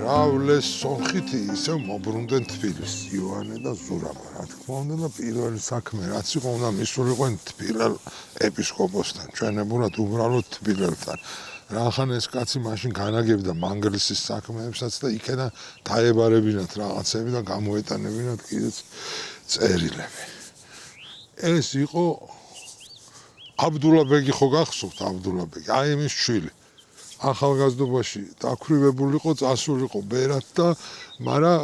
ავლეს სონხითი ისევ მობრუნდნენ თბილისს იოანე და ზურაბა. რა თქმა უნდა და პირველი საქმე რაც იყო უნდა მისულიყვნენ თბილელ ეპისკოპოსთან, ჩვენებურად უბრალოდ თბილელთან. რახან ეს კაცი მაშინ განაგებდა მანგლისის საქმეებსაც და იქიდან დაებარებინათ რაღაცები და გამოეტანებინათ კიდეც წერილები. ეს იყო აბდულა ბეგი ხო გახსოვთ აბდულა ბეგი? აი იმის შვილი. ახალგაზრდობაში დაქვრივებულიყო, წასულიყო ბერად და მაგრამ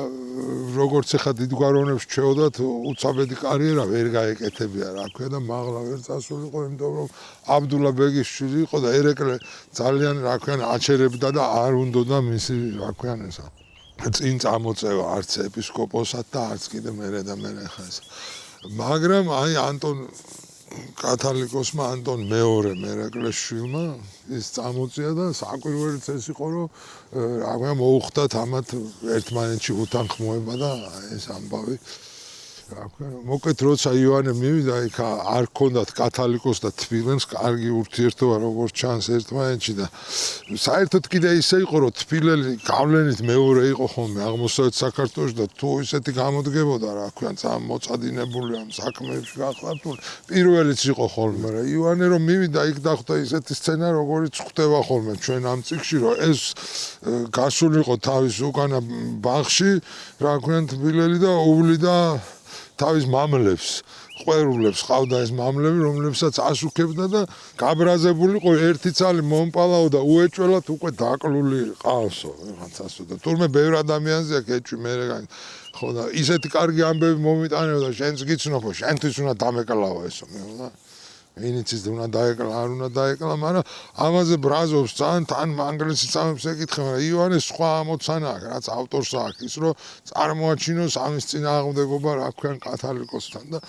როგორც ეხა დიდგვაროვნებს ჩვეოდათ უცაბედი კარიერა ვერ გაეკეთებია რა ქვია და მაღლა ვერ წასულიყო, იმიტომ რომ აბდულა ბეგის შვილი იყო და ერეკლე ძალიან რა ქვია აჩერებდა და არ უნდოდა მისი რა ქვია ესა წინ წამოწევა არც ეპისკოპოსად და არც კიდე მერე და მერე ხა ეს. მაგრამ აი ანტონ კათალიკოსმა ანტონ მეორე მერაკლეს შვილმა ის წამოწია და საკვირველიც ეს იყო რომ რა ქვია მოუხდათ ამათ ერთმანეთში უთანხმოება და ეს ამბავი რა ქვია მოკლედ როცა იოანე მივიდა იქ არ ჰქონდათ კათალიკოს და თბილენს კარგი ურთიერთობა როგორც ჩანს ერთმანეთში და საერთოდ კიდე ისე იყო რომ თბილელი გავლენით მეორე იყო ხოლმე აღმოსავლეთ საქართველოში და თუ ისეთი გამოდგებოდა რა ქვია მოწადინებული ამ საქმეებში გახლართული პირველიც იყო ხოლმე მაგრამ იოანე რომ მივიდა იქ დახვდა ისეთი სცენა როგორიც ხვდება ხოლმე ჩვენ ამ წიგნში რომ ეს გასულიყო თავის უკანა ბაღში რა ქვია თბილელი და უვლიდა თავის მამლებს, ყვერულებს ყავდა ეს მამლები, რომლებსაც ასუქებდა და გაბრაზებულიყო ერთი ცალი მომპალაო და უეჭველად უკვე დაკლული ყავსო, რაღაცასო და თურმე ბევრ ადამიანზე აქ ეჭვი მერე ხო და ისეთი კარგი ამბები მომიტანებოდა შენც გიცნობო, შენთვის უნდა დამეკლავა ესო მე და ინიცის უნდა დაეკლა, არ უნდა დაეკლა, მაგრამ ამაზე ბრაზობს ძალიან თან მანგლისის ამებს ეკითხება, მაგრამ იოანეს სხვა ამოცანა აქვს, რაც ავტორს აქვს, ის რომ წარმოაჩინოს ამის წინააღმდეგობა რა ქვია კათალიკოსთან და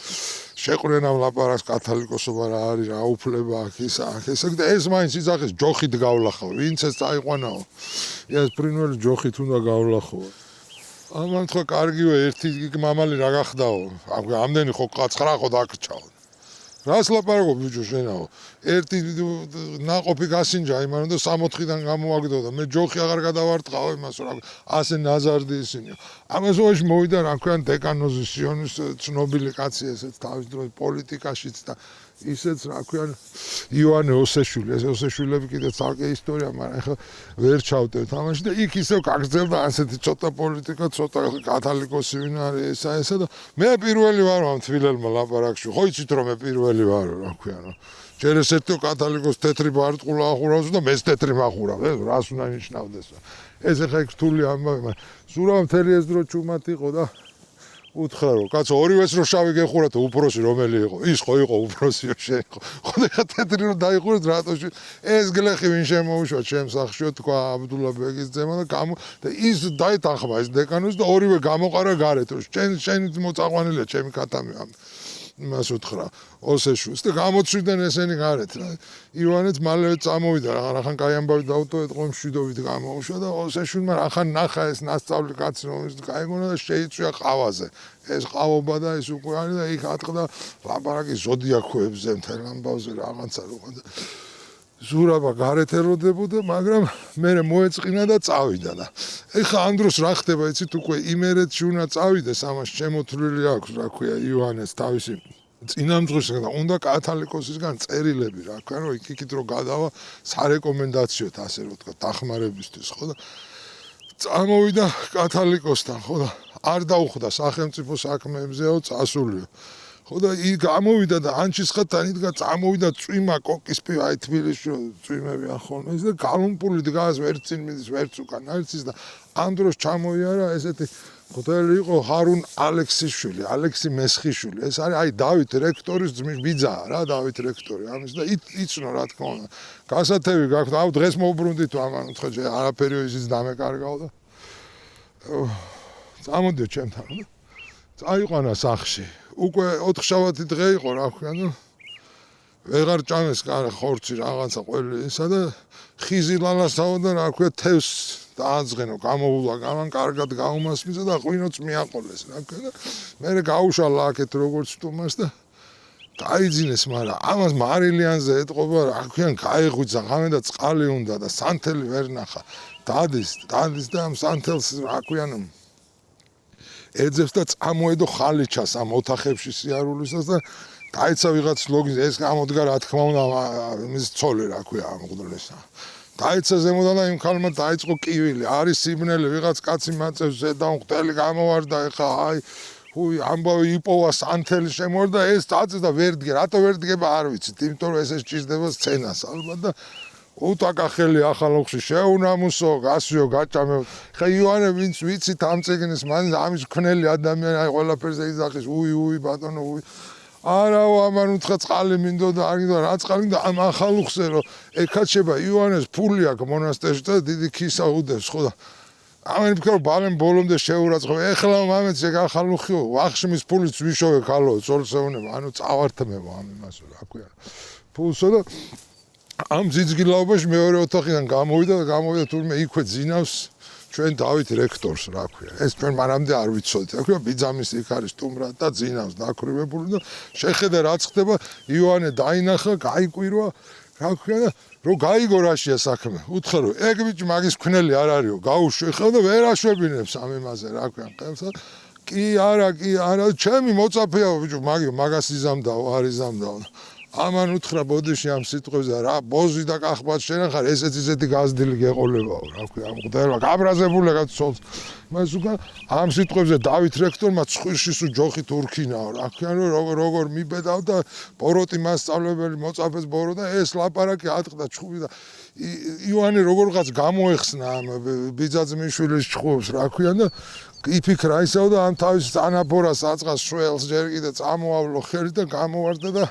შეყრენა ლაპარაკს კათალიკოსობა რა არის, რა უფლება აქვს, ის აქვს, ესე და ეს მაინც იძახეს ჯოხით გავლახო, ვინც ეს წაიყვანაო. ეს ფრინველი ჯოხით უნდა გავლახო. ამან თქვა კარგიო ერთი მამალი რა გახდაო, ამდენი ხო 9 ხო დაგრჩაო. რას ლაპარაკობ ბიჭო შენაო? ერთი ნაყოფი გასინჯა იმან და 64-დან გამოაგდო და მე ჯოხი აღარ გადავარტყავ იმას რა ასე ნაზარდი ისინი. ამასობაში მოვიდა რა ქვია დეკანოზის სიონის ცნობილი კაცი ესეც თავის დროს პოლიტიკაშიც და ისეც რა ქვია იოანე ოსეშვილი. ეს ოსეშვილები კიდე ცალკე ისტორია, მაგრამ ეხლა ვერ ჩავდევთ ამაში და იქ ისევ გაგრძელდა ასეთი ცოტა პოლიტიკა, ცოტა კათალიკოსი ვინ არის ესა და მე პირველი ვარ ამ თბილელმა ლაპარაკში. ხო იცით რომ მე პირველი ვარ რა ქვია რა. ჯერ ეს ერთი კათალიკოს თეთრი ბარტყულა ახურავს და მეც თეთრი მახურავ. ეს რას უნდა ნიშნავდეს? ეს ეხა იქ რთული ამბავი, მაგრამ ზურაბ მთელი ეს დრო ჩუმად იყო და უთხრა რომ კაცო ორივეს რო შავი გეხურათ უფროსი რომელი იყო? ის ხო იყო უფროსიო შენ ხო. ხო ეხა თეთრი რო დაიხურეთ რატოში? ეს გლეხი ვინ შემოუშვა ჩემ სახშიო თქვა აბდულა ბეგის ძემა და ის დაეთანხმა ეს დეკანოს და ორივე გამოყარა გარეთ რომ შენი მოწაყვანილია ჩემი კატამი ამ მას უთხრა ოსეშვილს და გამოცვიდნენ ესენი გარეთ რა. იოანეც მალევე წამოვიდა რახან კაი ამბავი დაუტოვეთ ყომ მშვიდობით გამოუშვა და ოსეშვილმა რახან ნახა ეს ნასწავლი კაცი რომელიც გაიგონა და შეიწვია ყავაზე. ეს ყავობა და ეს უკვე არის და იქ ატყდა ლაპარაკი ზოდიაქოებზე მთელ ამბავზე რაღაცა რო და ზურაბა გარეთ ელოდებოდა, მაგრამ მე მოეწყინა და წავიდა და ეხა ამ დროს რა ხდება იცით უკვე იმერეთში უნდა წავიდეს ამას შემოთვლილი აქვს რა ქვია იოანეს თავისი წინამძღვრისგან და უნდა კათალიკოსისგან წერილები რა ქვია რომ იქით რო გადავა სარეკომენდაციოდ ასე რო თქვა დახმარებისთვის ხო და წამოვიდა კათალიკოსთან ხო და არ დაუხვდა სახელმწიფო საქმეებზეო წასულიო. ხო და იქ გამოვიდა და ანჩისხათან იდგა წამოვიდა წვიმა კოკისპი აი თბილისში წვიმები ახოლმე ის და გალუმპული დგას ვერც წინ მიდის ვერც უკან არცის და ამ დროს ჩამოიარა ესეთი ხუთელი იყო ჰარუნ ალექსიშვილი, ალექსი მესხიშვილი. ეს არის აი დავით რექტორის ძმის ბიძაა რა დავით რექტორი ამის და იცნო რა თქმა უნდა. გასათევი გაქვთ, აუ დღეს მოვბრუნდით ამან უთხრა არაფერი ისიც დამეკარგავ და წამოდიო ჩემთან და წაიყვანა სახში. უკვე 4 შაბათი დღე იყო რა ქვია და ვეღარ ჭამეს ხორცი რაღაცა ყველი ისა და ხიზი ლალასაო და რა ქვია თევს დააძღენო გამოვულა გამან კარგად გაუმასმიცა და ღვინოც მიაყოლეს რა ქვია და მე გაუშალა აქეთ როგორც სტუმარს და დაიძინეს, მაგრამ ამას მარილიანზე ეტყობა, რა ქვიან, გაიღვიძა, ღამე და წყალი უნდა და სანთელი ვერ ნახა. დადის და ამ სანთელს რა ქვიან ეძებს და წამოედო ხალიჩას ამ ოთახებში სიარულისას და დაიცა ვიღაც ლოგის ეს გამოდგა რა თქმა უნდა მის ცოლი რა ქვია ამ მღვდლესა. დაიცა ზემოდან და იმ ქალმა დაიწყო კივილი, არის სიბნელი, ვიღაც კაცი მაწევს ზედან ხტელი გამოვარდა, ეხა აი ამბავი იპოვა სანთელი შემორდა ეს დაწეს და ვერ დგე, რატო ვერ დგება არ ვიცით, იმიტომ რომ ეს ჭირდება სცენას ალბათ და უტაკა ხელი ახალოხში შეუნამუსო, გასვიო, გაჭამეო. ხა იოანე ვინც ვიცით ამ წიგნის მან ამის ქნელი ადამიანი აი ყველაფერზე იძახის, უი ბატონო, უი. არაო ამან უთხრა წყალი მინდოდა, არ გინდა რა წყალი და ამ ახალუხზე რომ ეკაჩება იოანეს ფული აქვს მონასტერში და დიდი ქისა უდევს, ხო და ამან ფიქრო ბალენ ბოლომდე შეურაცხო. ეხლა მამეც ეგ ახალუხიო, ვახშმის ფულიც ვიშოვე ქალო, წოლსეუნება, ანუ წავართმევო ამ იმას რა ქვია. ფულსო და ამ ძიძგილაობაში მეორე ოთახიდან გამოვიდა თურმე იქვე ძინავს ჩვენ დავით რექტორს რა ქვია. ეს ჩვენ მანამდე არ ვიცოდით. რა ქვია ბიძამის იქ არის სტუმრად და ძინავს დაკრივებული და შეხედა რაც ხდება იოანე დაინახა, გაიკვირვა რა ქვია და რო გაიგო რაშია საქმე. უთხრა რომ ეგ ბიჭი მაგის ქნელი არ არისო, გაუშვიხავ და ვერ აშვებინებს ამ იმაზე რა ქვია ყელსა. კი არა, ჩემი მოწაფეა ბიჭო, მაგას იზამდაო, არ იზამდაო. ამან უთხრა ბოდიში ამ სიტყვებზე რა ბოზი და კახბად შენ ხარ ესეც ისეთი გაზრდილი გეყოლებაო რა ქვია ამ მღვდელმა გაბრაზებული გაცოლს მას უკან ამ სიტყვებზე დავით რექტორმა ცხვირში სულ ჯოხით ურქინაო რა ქვია როგორ მიბედავ და ბოროტი მასწავლებელი მოწაფეს ბორო და ეს ლაპარაკი ატყდა ჩხუბი და იოანე როგორღაც გამოეხსნა ამ ბიძაძმიშვილის ჩხუბს რა ქვია და იფიქრა ისევ და ამ თავის ანაფორას აწყას შველს ჯერ კიდე წამოავლო ხელი და გამოვარდა და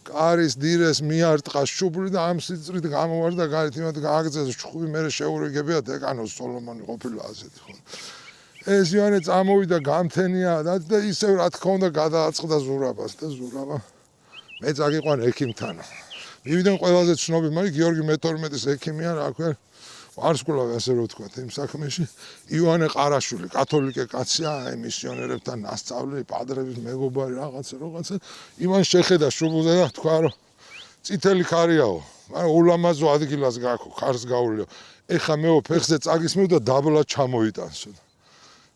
კარის დირეს მიარტყა შუბლი და ამ სიწრით გამოვარდა გარეთ იმათ გააგზავნეს ჩხუბი მე შეურიგებია დეკანოს სოლომონი ყოფილა ასეთი ხო ეს იოანე წამოვიდა გამთენია და ისევ რა თქმა უნდა გადააწყდა ზურაბას და ზურაბა მე წაგიყვან ექიმთან მივიდნენ ყველაზე ცნობილი მაგრამ გიორგი მე-12-ის ექიმია რა ქვია ვარსკვლავი ასე რომ ვთქვა იმ საქმეში იოანე ყარაშვილი კათოლიკე კაცია აი მისიონერებთან ნასწავლი პადრების მეგობარი რაღაცა იმან შეხედა შუბლზე და თქვა რომ წითელი ქარიაო მაგრამ ულამაზო ადგილას გაქო ქარს გაულიო ეხა მეო ფეხზე წაგისმევ და დაბლა ჩამოიტანსო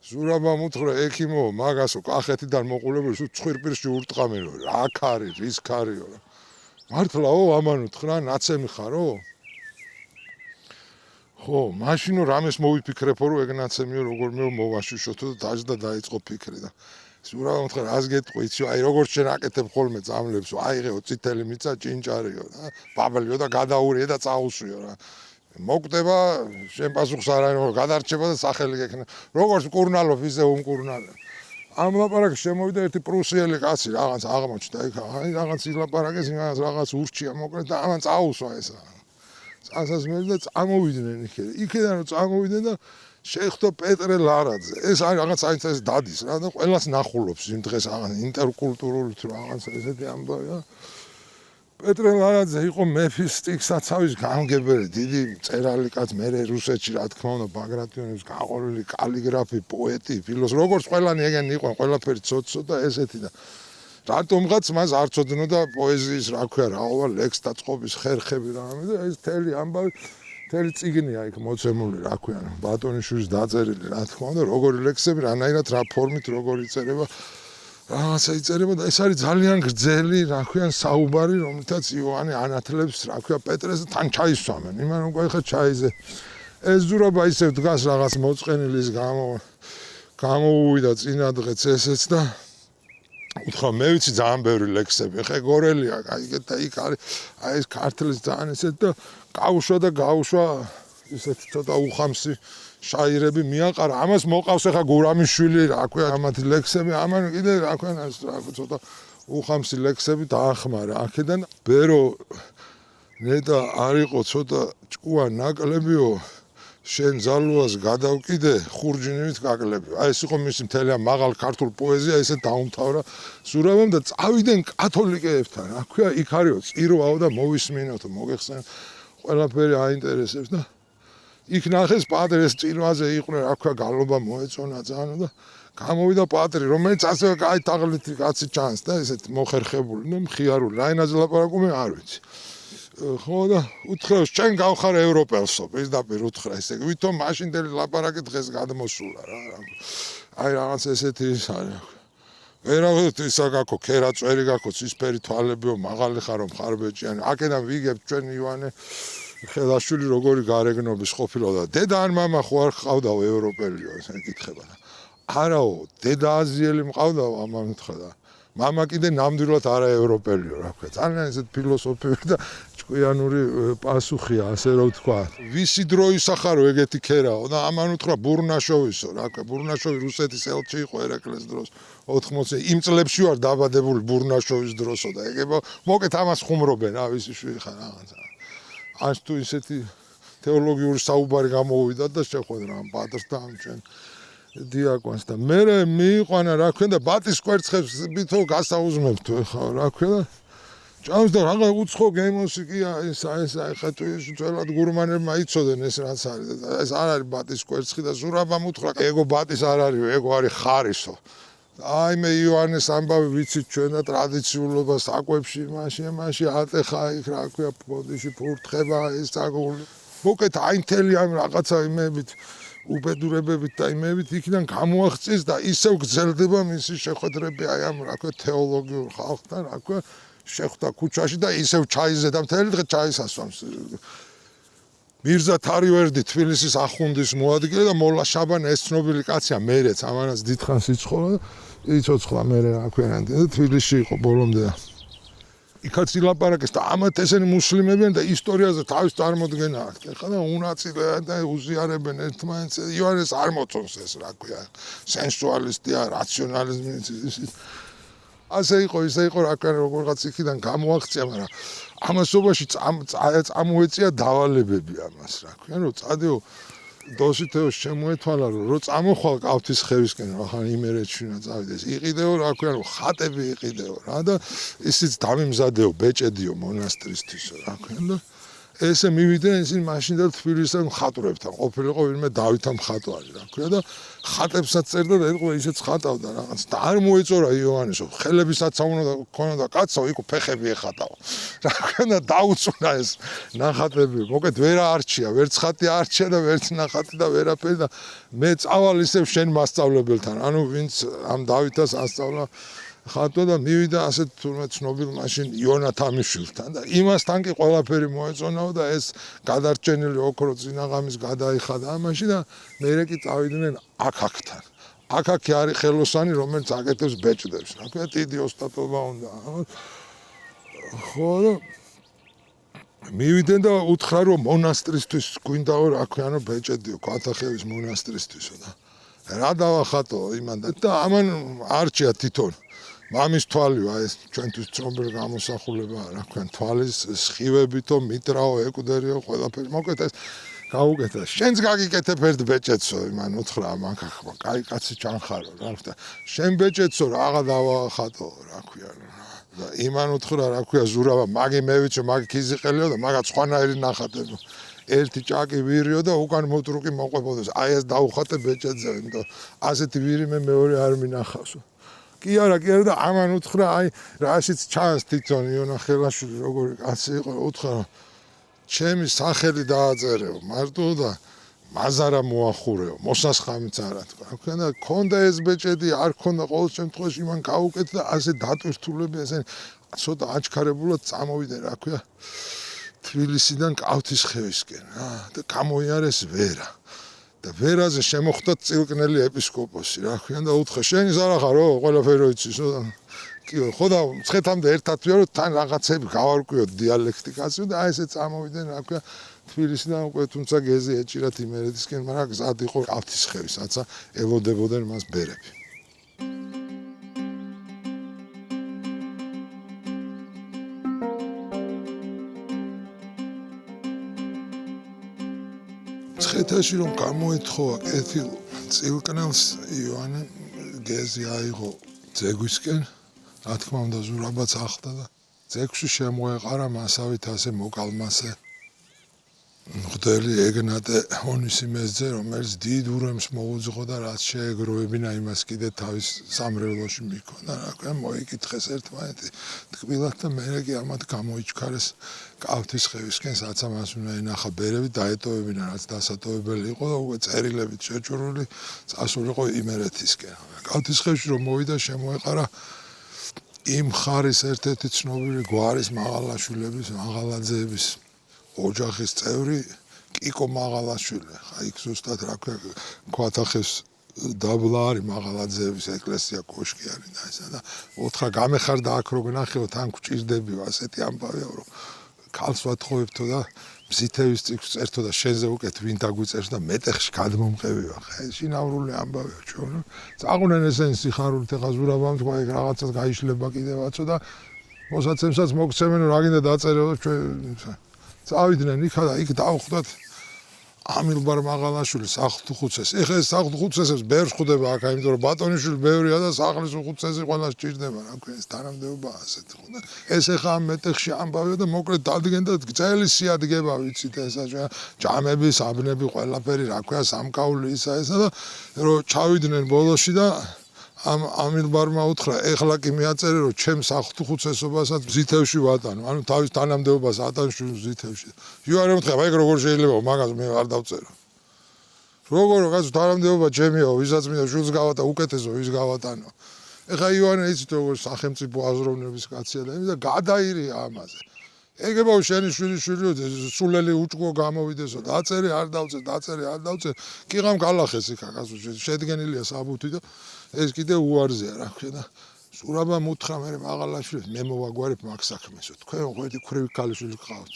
ზურაბამ უთხრა ექიმო მაგასო კახეთიდან მოყოლებული სულ ცხვირპირში ურტყამენო რა ქარი რის ქარიო მართლაო ამან უთხრა ნაცემი ხარო ხო, მაშინ რამეს მოვიფიქრებო რომ ეგ ნაცემიო როგორ მე მოვაშიშოთო და დაждდა დაიწყო ფიქრი და ზურაბა მოთხრა რას გეტყვი იცი აი როგორც შენ აკეთებ ხოლმე წამლებსო აიღეო წითელი მიწა ჭინჭარიო და ბაბლიო და გადაურიე და წაუსვიო რა მოკდება შენ პასუხს არ არის გადარჩება და სახელი გექნა როგორც მკურნალობ ისე უმკურნალო ამ ლაპარაკს შემოვიდა ერთი პრუსიელი კაცი რაღაც აღმოჩნდა იქ აი რაღაც ილაპარაკეს რაღაც ურჩია მოკლედ და ამან წაუსვა ესა ასასმელი და წამოვიდნენ იქიდან რომ წამოვიდნენ და შეხვდა პეტრე ლარაძე ეს არის რაღაც აიც ეს დადის რა და ყველას ნახულობს იმ დღეს რაღაც ინტერკულტურული რაღაც ესეთი ამბავია პეტრე ლარაძე იყო მეფის სტიქსაცავის გამგებელი დიდი წერალი კაც მე რუსეთში რა თქმა უნდა ბაგრატიონის გაყოლილი კალიგრაფი პოეტი ფილოსოფი როგორც ყველანი ეგენი იყო ყველაფერი ცოცო და ესეთი და რატომღაც მას არ წოდნოდა პოეზიის რა ქვია რაობა ლექსთა წყობის ხერხები რამე და ეს თელი ამბავი თელი წიგნია იქ მოცემული რა ქვია ბატონიშვილის დაწერილი რა თქმა უნდა როგორი ლექსები რანაირად რა ფორმით როგორი იწერება რაღაცა იწერება და ეს არის ძალიან გრძელი რა ქვია საუბარი რომელთაც იოანე ანათლებს რა ქვია პეტრეს და თან ჩაისვამენ იმან უკვე ხა ჩაიზე ეს ზურაბა ისევ დგას რაღაც მოწყენილის გამოუვიდა წინა დღეც ესეც და უთხრა მე ვიცი ძალიან ბევრი ლექსები ხე გორელია აი და იქ არის აი ეს ქართლის ძალიან ესეთ და გაუშვა ისეთ ცოტა უხამსი შაირები მიაყარა ამას მოყავს ახლა გურამიშვილი რა ქვია ამათი ლექსები ამან კიდე რა ქვია ცოტა უხამსი ლექსები დაახმარა აქედან ბერო ნეტა არ იყო ცოტა ჭკუა ნაკლებიო შენ ძალუას გადავკიდე ხურჯინივით გაკლები. აი ეს იყო მისი მთელი მაღალ ქართულ პოეზია ესე დაუმთავრა ზურაბამ და წავიდნენ კათოლიკეებთან. რა ქვია იქ არისო წირვაო და მოვისმინოთ მოგეხსენ ყველაფერი აინტერესებს და იქ ნახეს პატრის წინვაზე იყვნენ, რა ქვია, გალობა მოეწონა ძალიან და გამოვიდა პატრი, რომელიც ასევე კაი თაღლითი კაცი ჩანს და ესეთ მოხერხებული, ნუ მხიარული, რა ენაზე ლაპარაკობენ არ ვიცი. ხო და უთხრავს, ჩვენ გავხარ ევროპელსო, პირდაპირ უთხრა ესე, ვითომ მაშინდელი ლაპარაკი დღეს გადმოსულა რა. აი რაღაც ესეთი ის არის. ვერავთ ისა გაქო, ქერა წვერი გაქო, ცისფერი თვალებიო, მაღალი ხარო, მხარბეჭიანი. აქედან ვიგებ ჩვენ ივანე ხელაშვილი როგორი გარეგნობის ყოფილა და დედა ან მამა ხო არ ყავდაო ევროპელიო, ესე ეკითხება. არაო, დედა აზიელი მყავდაო, ამან უთხრა და მამა კიდე ნამდვილად არა ევროპელიო, რა ქვია. ძალიან ესეთ ფილოსოფიური და ჭკვიანური პასუხია, ასე რომ ვთქვა. ვისი დრო ისახარო ეგეთი ქერაო და ამან უთხრა ბურნაშოვისო, რა ქვია. ბურნაშოვი რუსეთის ელჩი იყო ერეკლეს დროს 80 იმ წლებში ვარ დაბადებული ბურნაშოვის დროსო და ეგება მოკეთ ამას ხუმრობენ, რა ვიცი შვილი ხარ რაღაცა. აშ თუ ისეთი თეოლოგიური საუბარი გამოვიდა და შეხვედრა ამ პატრს და ამ ჩვენ დიაკონს და მე მიიყვანა რა ქვია და ბატის კვერცხებს ვითო გასაუზმებთ ხა რა ქვია ჭამს და რაღა უცხო გემოსიკია ესა ხა თუ ძველად გურმანებმა იცოდნენ ეს რაც არის და ეს არ არის ბატის კვერცხი და ზურაბამ უთხრა ეგო ბატის არ არის ეგო არის ხარისო აი მე იოანეს ამბავი ვიცით ჩვენ და ტრადიციულობა საკვებში მაშინ ატეხა იქ რა ქვია პოდიში ფურთხება ეს აგული მოკეთ აი მთელი ამ რაღაცა იმებით უბედურებებით და იმებით იქიდან გამოაღწეს და ისევ გრძელდება მისი შეხვედრები აი ამ რა ქვია თეოლოგიურ ხალხთან რა ქვია შეხვდა ქუჩაში და ისევ ჩაიზე და მთელი დღე ჩაის ასვამს მირზა თარივერდი თბილისის ახუნდის მოადგილე და მოლა შაბანა ეს ცნობილი კაცია მერეც ამანაც დიდხანს იცხოვა და იცოცხლა მერე რა ქვია თბილისში იყო ბოლომდე და იქაც ილაპარაკეს და ამათ ესენი მუსლიმებიან და ისტორიაზე თავის წარმოდგენა აქვთ. ეხლა და უნაწილეა და უზიარებენ ერთმანეთს. იოანეს არ მოწონს ეს რა ქვია. სენსუალისტია, რაციონალიზმი. ასე იყო, ისე იყო რა ქვია, როგორღაც იქიდან გამოაღწია, მაგრამ ამასობაში წამოეწია დავალებები ამას რა ქვია, რომ წადეო დოსითეოს შემოეთვალა რომ წამოხვალ კავთის ხევისკენ ახლა იმერეთშინა წავიდეს იყიდეო რა ქვია რომ ხატები იყიდეო რა და ისიც დამიმზადეო ბეჭედიო მონასტრისთვისო რა ქვია და ესე მივიდნენ ისინი მაშინ და თბილისთან მხატვრებთან ყოფილიყო ვინმე დავითა მხატვარი რა ქვია და ხატებსაც წერდა და ეთყვა ისეც ხატავდა რაღაც და არ მოეწორა იოანესო ხელებისაც უნდა ქონოდა კაცო იქ ფეხები ეხატაო რა ქვია და დაუწუნა ეს ნახატები მოკეთ ვერ არჩია ვერც ხატი არჩია და ვერც ნახატი და ვერაფერი და მე წავალ ისევ შენ მასწავლებელთან ანუ ვინც ამ დავითას ასწავლა ხატვა და მივიდა ასეთ თურმე ცნობილ მაშინ იონათამიშვილთან და იმასთან კი ყველაფერი მოეწონაო და ეს გადარჩენილი ოქრო წინაღამის გადაიხადა ამაში და მერე კი წავიდნენ აქაკთან. აქაკი არის ხელოსანი რომელიც აკეთებს ბეჭდებს. რა ქვია დიდი ოსტატობა უნდა. ხო და მივიდნენ და უთხრა რომ მონასტრისთვის გვინდაო რა ქვია ანუ ბეჭედიო ქვათახევის მონასტრისთვისო და რა დავახატო იმან და ამან არჩია თვითონ მამის თვალიო ეს ჩვენთვის ცნობილი გამოსახულება რა ქვია თვალის სხივებითო მიტრაო ეკვდერიო ყველაფერი მოკეთ ეს გაუკეთა შენც გაგიკეთებ ერთ ბეჭედსო იმან უთხრა მანქახმა კაი კაცი ჩანხარო რა ქვია შენ ბეჭედსო რაღა დავახატო რა ქვია და იმან უთხრა რა ქვია ზურავა მაგი მევიცო მაგი ქიზიყელიო და მაგაც ხვანაერი ნახატებო ერთი ჭაკი ვირიო და უკან მოტრუკი მოყვებოდეს აი ეს დაუხატე ბეჭედზე იმიტომ ასეთი ვირი მე მეორე არ მინახავსო კი არა და ამან უთხრა აი რაშიც ჩანს თვითონ იონა ხელაშვილი როგორი კაცი იყო უთხრა ჩემი სახელი დააწერეო მარტო და მაზარა მოახურეო მოსასხამიც არა თქვა და ქონდა ეს ბეჭედი არ ქონდა ყოველ შემთხვევაში იმან გაუკეთ და ასე დატვირთულები ესენი ცოტა აჩქარებულად წამოვიდნენ რა ქვია თბილისიდან კავთის ხევისკენ და გამოიარეს ვერა და ვერაზე შემოხვდა წილკნელი ეპისკოპოსი რა ქვია და უთხრა შენი ზარა ხარო ყველაფერი იცისო და კი ხო და მცხეთამდე ერთად ვიარო თან რაღაცები გავარკვიო დიალექტიკაზე და აი ესე წამოვიდნენ რა ქვია თბილისიდან უკვე თუმცა გეზი ეჭირათ იმერეთისკენ მაგრამ გზად იყო კავთის ხევისაც ელოდებოდნენ მას ბერები მცხეთაში რომ გამოეთხოვა კეთილ წილკნელს იოანე გეზი აიღო ძეგვისკენ რა თქმა უნდა ზურაბაც ახდა და ძეგში შემოეყარა მასავით ასე მოკალმასე მღვდელი ეგნატე ონისიმესძე, რომელიც დიდ ურემს მოუძღო და რაც შეეგროვებინა იმას კიდე თავის სამრევლოში მიქონდა, რა ქვია, მოიკითხეს ერთმანეთი თკბილად და მერე კი ამათ გამოიჩქარეს კავთისხევისკენ, სადაც ამას უნდა ენახა ბერები, დაეტოვებინა, რაც დასატოვებელი იყო და უკვე წერილებით შეჭურული წასულიყო იმერეთისკენ. კავთისხევში რომ მოვიდა, შემოეყარა იმ ხარის ერთ-ერთი ცნობილი გვარის მაღალაშვილების, მაღალაძეების ოჯახის წევრი კიკო მაღალაშვილი. ხა იქ ზუსტად რა ქვია, ქვათახევს დაბლა არის მაღალაძეების ეკლესია, კოშკი არის და ესა და ოთხა გამეხარდა აქ რო გნახეო, თან გვჭირდებიო, ასეთი ამბავია, რომ ქალს ვათხოვებთო და მზითევის წიგნს წერთო და შენზე უკეთ ვინ დაგვიწერს და მეტეხში გადმომყევიო. ხა ეს შინაურული ამბავია ჩვენ. წაყვნენ ესენი სიხარულით, ეხა ზურაბამ თქვა, ეგ რაღაცას გაიშლება კიდევაცო და მოსაცემსაც მოგცემენ, რა გინდა დაწერეო ჩვენ წავიდნენ იქა და იქ დავხვდათ ამილბარ მაღალაშვილის სახლთუხუცეს. ეხლა ეს სახლთუხუცესებს ბევრს ხვდება აქ, იმიტომ რომ ბატონიშვილი ბევრია და სახლის უხუცესი ყველა სჭირდება, რა ქვია, ეს თანამდებობა ასეთი ხო და ეს ეხლა ამ მეტეხში ამბავია და მოკლედ დადგენ და ძელი სია დგება, ვიცით, ესა ჯამები, საბნები, ყველაფერი, რა ქვია, სამკაული ისა და რომ ჩავიდნენ ბოლოში და ამილბარმა უთხრა, ეხლა კი მიაწერე, რომ ჩემ სახლთუხუცესობასაც მზითევში ვატანო, ანუ თავის თანამდებობას ატანშვი მზითევში. იუარე უთხრა, ეგ როგორ შეიძლება, მაგას მე არ დავწერო. როგორ კაცო თანამდებობა ჩემიაო, ვისაც მინდა შულს გავატა, უკეთესო ვის გავატანო. ეხლა იუანე იცით როგორ სახელმწიფო აზროვნების კაცია და იმის და გადაირია ამაზე. ეგებაო შენი შვილიშვილიო, სულელი უჭკო გამოვიდესო, დაწერე არ დავწერ, დაწერე არ დავწერ, კიღამ გალახეს იქა კაცო, შედგენილია საბუთი და ეს კიდე უარზეა, რა ქვია და ზურაბამ უთხრა მე მაღალაშვილს, მე მოვაგვარებ მაგ საქმესო, თქვენ ღვედი ქრივი ქალიშვილი გყავთ.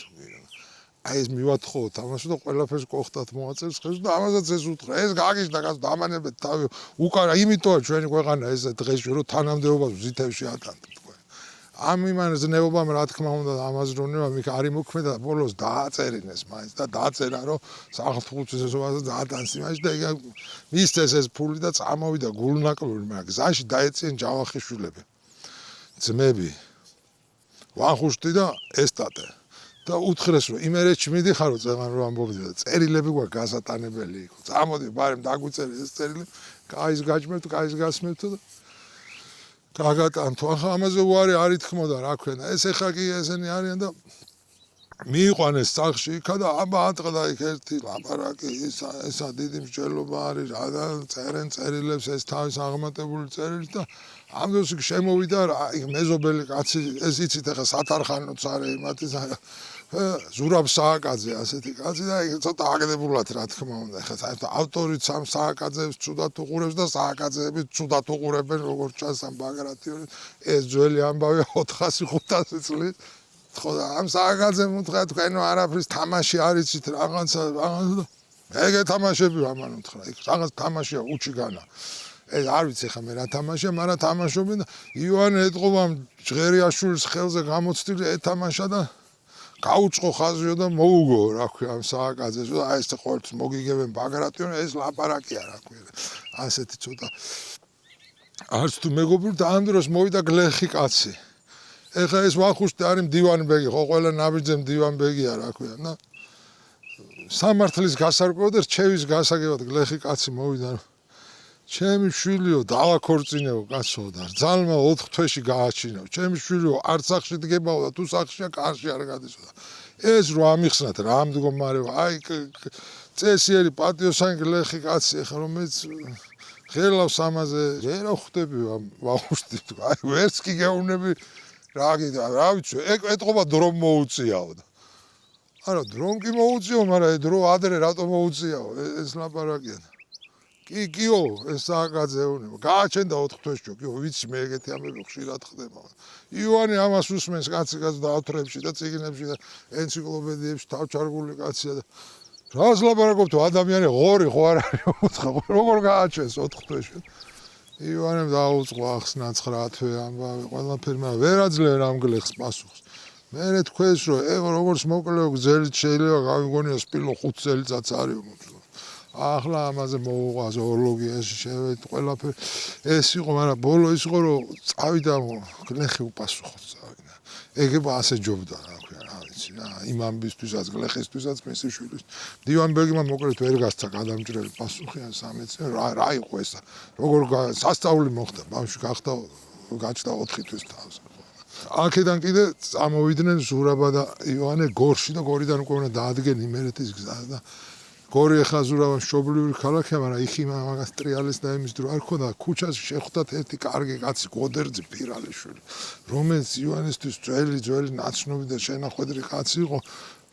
აი ეს მივათხოვოთ ამასო და ყველაფერს კოხტად მოაწერს ხეს და ამასაც ეს უთხრა, ეს გაგიშდა კაცო, დამანებეთ თავი, უკარა იმითოა ჩვენი ქვეყანა ეს დღეში, რომ თანამდებობას მზითევში ატანთ. ამ იმან ზნეობამ რა თქმა უნდა ამაზროვნებამ იქ არ იმოქმედა და ბოლოს დააწერინეს მაინც და დააწერა რომ სახლთუხუცესობაზე დაატანს იმაში და მისცეს ეს ფული და წამოვიდა გულნაკლული, მაგრამ გზაში დაეწიენ ჯავახიშვილები, ძმები, ვახუშტი და ესტატე და უთხრეს რომ იმერეთში მიდიხარო წეღან რომ ამბობდი და წერილები გვაქვს გასატანებელი იყო. წამოდი ბარემ დაგვიწერე ეს წერილი, კაის გაჭმევთ, კაის გასმევთ და გაგატანთო. ახლა ამაზე უარი არ ითქმოდა, რა ქვია. ეს ეხა კი ესენი არიან და მიიყვანეს სახლში იქა და აბა ატყდა იქ ერთი ლაპარაკი, ესა დიდი მსჯელობა არის, რა და წერენ წერილებს ეს თავის აღმატებული წერილი და ამ დროს იქ შემოვიდა იქ მეზობელი კაცი, ეს იცით ახლა სათარხანოც არის იმათი ზურაბ სააკაძე ასეთი კაცი და იქ ცოტა აგდებულად რა თქმა უნდა. ახლა საერთოდ ავტორიც ამ სააკაძეებს ცუდად უყურებს და სააკაძეები ცუდად უყურებენ როგორც ჩანს ამ ბაგრატიონის. ეს ძველი ამბავია 400-500 წლის. ხო და ამ სააკაძემ უთხრა თქვენ არაფრის თამაში არ იცით რაღაცა ეგ თამაშები ამან უთხრა. იქ რაღაც თამაშია უჩიგანა. ეს არ ვიცი ხა მე რა თამაშია, მაგრამ თამაშობენ და იოანე ეტყობა ჟღერიაშვილის ხელზე გამოცდილი ეთამაშა და გაუწყო ხაზიო და მოუგო, რა ქვია, ამ სააკაძეს და აი ეს ყოველთვის მოგიგებენ ბაგრატიონი, ეს ლაპარაკია, რა ქვია. ასეთი ცოტა არც თუ მეგობრული და ამ დროს მოვიდა გლეხი კაცი. ეხლა ეს ვახუშტი არის მდივანბეგი, ხო ყველა ნაბიჯზე მდივანბეგია, რა ქვია. და სამართლის გასარკვევად და რჩევის გასაგებად გლეხი კაცი მოვიდა. ჩემი შვილიო დავაქორწინეო კაცო და ძალმა 4 თვეში გააჩინეო. ჩემი შვილიო არც სახში დგებაო და თუ სახშია კარში არ გადისო. ეს რო ამიხსნათ რა მდგომარეობა, აი წესიერი პატიოსანი გლეხი კაცი ახლა რომელიც ღელავს ამაზე ვერა ხვდები ვახუშტი, აი ვერც კი გეუბნები რა გიდა, რა ვიცი, ეტყობა დრომ მოუწიაო და არა დრომ კი მოუწიო, მაგრამ დრო ადრე რატომ მოუწიაო, ეს ლაპარაკია. კიო, ეს სააკაძეუნება. გააჩენდა 4 თვეში, კიო, ვიცი მე ეგეთი ამბები ხშირად ხდება. იოანე ამას უსმენს კაცი და ავტორებში და წიგნებში და ენციკლოპედიებში თავჩარგული კაცია და რას ლაპარაკობთ ადამიანი ღორი ხო არ არის უცხო როგორ გააჩენს 4 თვეში. იოანემ დაუწყო ახსნა 9 თვე ამბავი ყველაფერი, მაგრამ ვერ აძლევენ ამ გლეხს პასუხს. მე თქვენს რომ ეგ როგორც მოკლეო გზელით შეიძლება გავიგონიო სპილო 5 წელიწადს არის. ახლა ამაზე მოუყვა ზოოლოგიაში შევედი ყველაფერი ეს იყო, მაგრამ ბოლო ის იყო რომ წავიდა გლეხი უპასუხოდ წავიდა. ეგება ასე ჯობდა, რა ქვია, რა ვიცი. იცი რა, იმ ამბისთვისაც, გლეხისთვისაც, მისი შვილის. მდივან ბეგმა მოკლედ ვერ გასცა გადამჭრელი პასუხი ან სამეცნიერო, რა იყო ესა? როგორ სასწაული მოხდა, ბავშვი გახდა გაჩნდა 4 თვის თავს. აქედან კიდე წამოვიდნენ ზურაბა და იოანე გორში და გორიდან უკვე უნდა დაადგენ იმერეთის გზა და გორი ახლა ზურაბა მშობლიური ქალაქია, მაგრამ იქ მაგას ტრიალის და იმის დრო არ ქონდა, ქუჩაში შეხვდათ ერთი კარგი კაცი გოდერძი ფირალიშვილი, რომელიც იოანესთვის ძველი ნაცნობი და შენახვედრი კაცი იყო,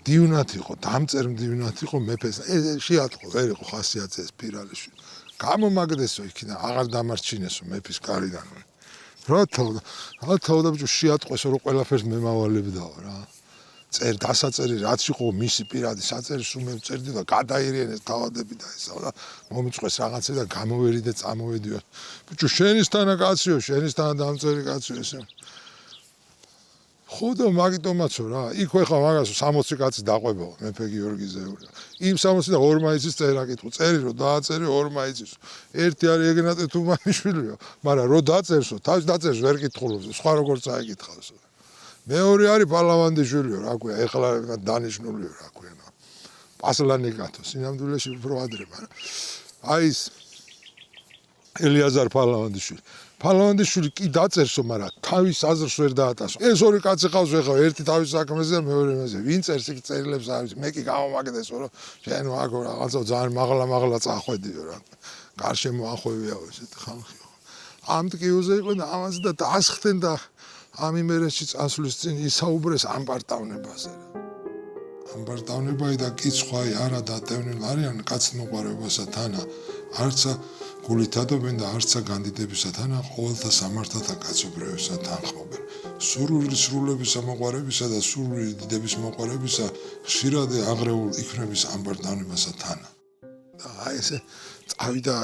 დივნათ იყო, დამწერ მდივნათ იყო მეფეს. შეატყო, ვერ იყო ხასიათზე ეს ფირალიშვილი. გამომაგდესო იქიდან, აღარ დამარჩინესო მეფის კარიდან. რა თავდა ბიჭო შეატყვესო რომ ყველაფერს მემავალებდაო რა. დასაწერი რაც იყო მისი პირადი საწერი სულ მე წერდი და გადაირიენეს თავადები და ესა და მომიწყვეს რაღაცა და გამოვერიდე წამოვედიო. ბიჭო შენისთანა კაციო, შენისთანა დამწერი კაციო ესე. ხო და მაგიტომაცო რა, იქ ხა მაგას 60 კაცი დაყვებაო მეფე გიორგიზეული. იმ 60 და 2 მაიცის წერა კითხო, წერი რომ დააწერე 2 მაიცის. ერთი არის ეგნატე თუმანიშვილიო, მაგრამ რომ დაწერსო, თავის დაწერს ვერ კითხულობს, სხვა როგორ წაიკითხავსო. მეორე არის პალავანდიშვილიო, რა ქვია, ეხლა დანიშნულიო, რა ქვია. პასლანი გათო, სინამდვილეში უფრო ადრე, მაგრამ აი ეს ელიაზარ პალავანდიშვილი. პალავანდიშვილი კი დაწერსო, მაგრამ თავის აზრს ვერ დაატასო. ეს ორი კაცი ყავს ეხლა, ერთი თავის საქმეზე და მეორე იმაზე. ვინ წერს იქ წერილებს არის, მე კი გამომაგდესო, რომ შენ აქ რაღაცა ძალიან მაღლა წახვედიო რა. გარშემო ახვევიაო ესეთი ხალხიო. ამ ტკიუზე იყო და ამაზე და დაასხდნენ და ამ იმერეთში წასვლის წინ ისაუბრეს ამბარტავნებაზე. ამბარტავნებայի და კიცხვაი არა დატევნილ არიან კაცმოყვარეობასა თანა, არცა გულითადობენ და არცა განდიდებისა თანა, ყოველთა სამართათა კაცობრიობისა თანხმობენ. სურვილი სრულებისა მოყვარებისა და სურვილი დიდების მოყვარებისა, ხშირადე აღრეულ იქნების ამბარტავნებასა თანა. და აი ესე წავიდა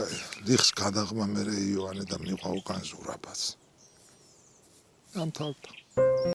ლიხს გადაღმა მერე იოანე და მიყვა უკან ზურაბაც. ამთავრდა.